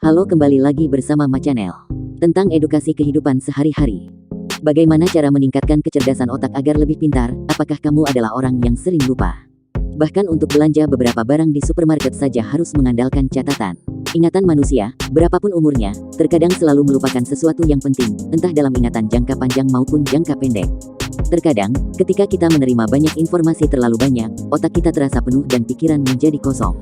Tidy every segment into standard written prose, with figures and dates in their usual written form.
Halo, kembali lagi bersama Ma Channel tentang edukasi kehidupan sehari-hari. Bagaimana cara meningkatkan kecerdasan otak agar lebih pintar? Apakah kamu adalah orang yang sering lupa? Bahkan untuk belanja beberapa barang di supermarket saja harus mengandalkan catatan. Ingatan manusia, berapapun umurnya, terkadang selalu melupakan sesuatu yang penting, entah dalam ingatan jangka panjang maupun jangka pendek. Terkadang, ketika kita menerima banyak informasi terlalu banyak, otak kita terasa penuh dan pikiran menjadi kosong.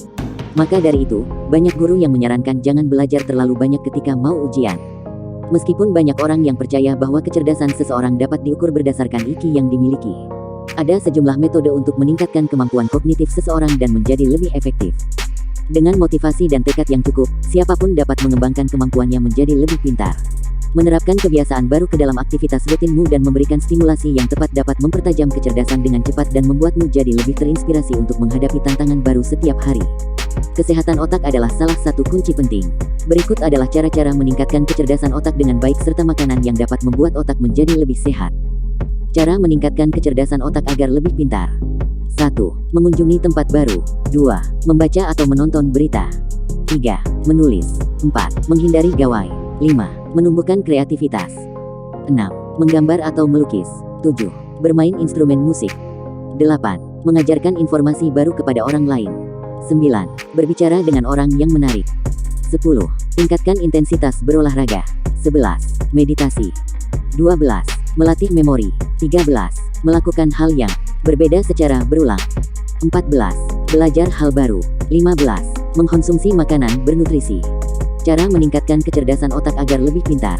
Maka dari itu, banyak guru yang menyarankan jangan belajar terlalu banyak ketika mau ujian. Meskipun banyak orang yang percaya bahwa kecerdasan seseorang dapat diukur berdasarkan IQ yang dimiliki, ada sejumlah metode untuk meningkatkan kemampuan kognitif seseorang dan menjadi lebih efektif. Dengan motivasi dan tekad yang cukup, siapapun dapat mengembangkan kemampuannya menjadi lebih pintar. Menerapkan kebiasaan baru ke dalam aktivitas rutinmu dan memberikan stimulasi yang tepat dapat mempertajam kecerdasan dengan cepat dan membuatmu jadi lebih terinspirasi untuk menghadapi tantangan baru setiap hari. Kesehatan otak adalah salah satu kunci penting. Berikut adalah cara-cara meningkatkan kecerdasan otak dengan baik serta makanan yang dapat membuat otak menjadi lebih sehat. Cara meningkatkan kecerdasan otak agar lebih pintar. 1. Mengunjungi tempat baru. 2. Membaca atau menonton berita. 3. Menulis. 4. Menghindari gawai. 5. Menumbuhkan kreativitas. 6. Menggambar atau melukis. 7. Bermain instrumen musik. 8. Mengajarkan informasi baru kepada orang lain. 9. Berbicara dengan orang yang menarik. 10. Tingkatkan intensitas berolahraga. 11. Meditasi. 12. Melatih memori. 13. Melakukan hal yang berbeda secara berulang. 14. Belajar hal baru. 15. Mengkonsumsi makanan bernutrisi. Cara meningkatkan kecerdasan otak agar lebih pintar.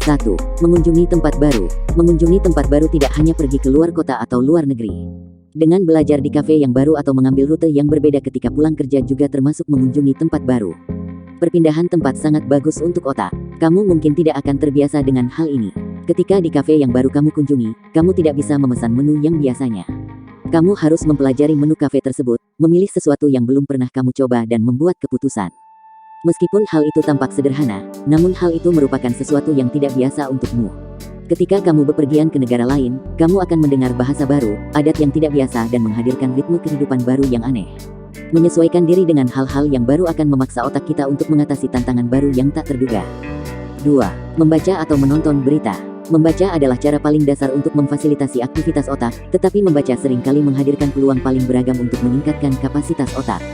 1. Mengunjungi tempat baru. Mengunjungi tempat baru tidak hanya pergi ke luar kota atau luar negeri. Dengan belajar di kafe yang baru atau mengambil rute yang berbeda ketika pulang kerja juga termasuk mengunjungi tempat baru. Perpindahan tempat sangat bagus untuk otak. Kamu mungkin tidak akan terbiasa dengan hal ini. Ketika di kafe yang baru kamu kunjungi, kamu tidak bisa memesan menu yang biasanya. Kamu harus mempelajari menu kafe tersebut, memilih sesuatu yang belum pernah kamu coba dan membuat keputusan. Meskipun hal itu tampak sederhana, namun hal itu merupakan sesuatu yang tidak biasa untukmu. Ketika kamu bepergian ke negara lain, kamu akan mendengar bahasa baru, adat yang tidak biasa dan menghadirkan ritme kehidupan baru yang aneh. Menyesuaikan diri dengan hal-hal yang baru akan memaksa otak kita untuk mengatasi tantangan baru yang tak terduga. 2. Membaca atau menonton berita. Membaca adalah cara paling dasar untuk memfasilitasi aktivitas otak, tetapi membaca seringkali menghadirkan peluang paling beragam untuk meningkatkan kapasitas otak.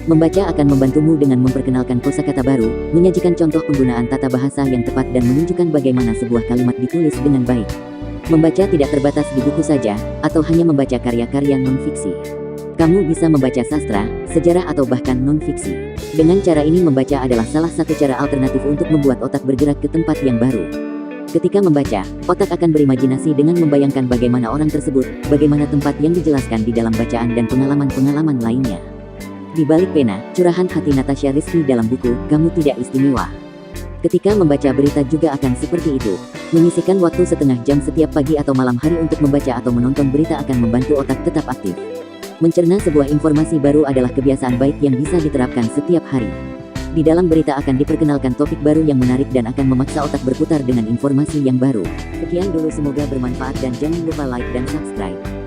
Membaca akan membantumu dengan memperkenalkan kosakata baru, menyajikan contoh penggunaan tata bahasa yang tepat dan menunjukkan bagaimana sebuah kalimat ditulis dengan baik. Membaca tidak terbatas di buku saja, atau hanya membaca karya-karya non-fiksi. Kamu bisa membaca sastra, sejarah atau bahkan non-fiksi. Dengan cara ini membaca adalah salah satu cara alternatif untuk membuat otak bergerak ke tempat yang baru. Ketika membaca, otak akan berimajinasi dengan membayangkan bagaimana orang tersebut, bagaimana tempat yang dijelaskan di dalam bacaan dan pengalaman-pengalaman lainnya. Di balik pena, curahan hati Natasha Rizky dalam buku, Kamu Tidak Istimewa. Ketika membaca berita juga akan seperti itu. Menyisihkan waktu setengah jam setiap pagi atau malam hari untuk membaca atau menonton berita akan membantu otak tetap aktif. Mencerna sebuah informasi baru adalah kebiasaan baik yang bisa diterapkan setiap hari. Di dalam berita akan diperkenalkan topik baru yang menarik dan akan memaksa otak berputar dengan informasi yang baru. Sekian dulu, semoga bermanfaat dan jangan lupa like dan subscribe.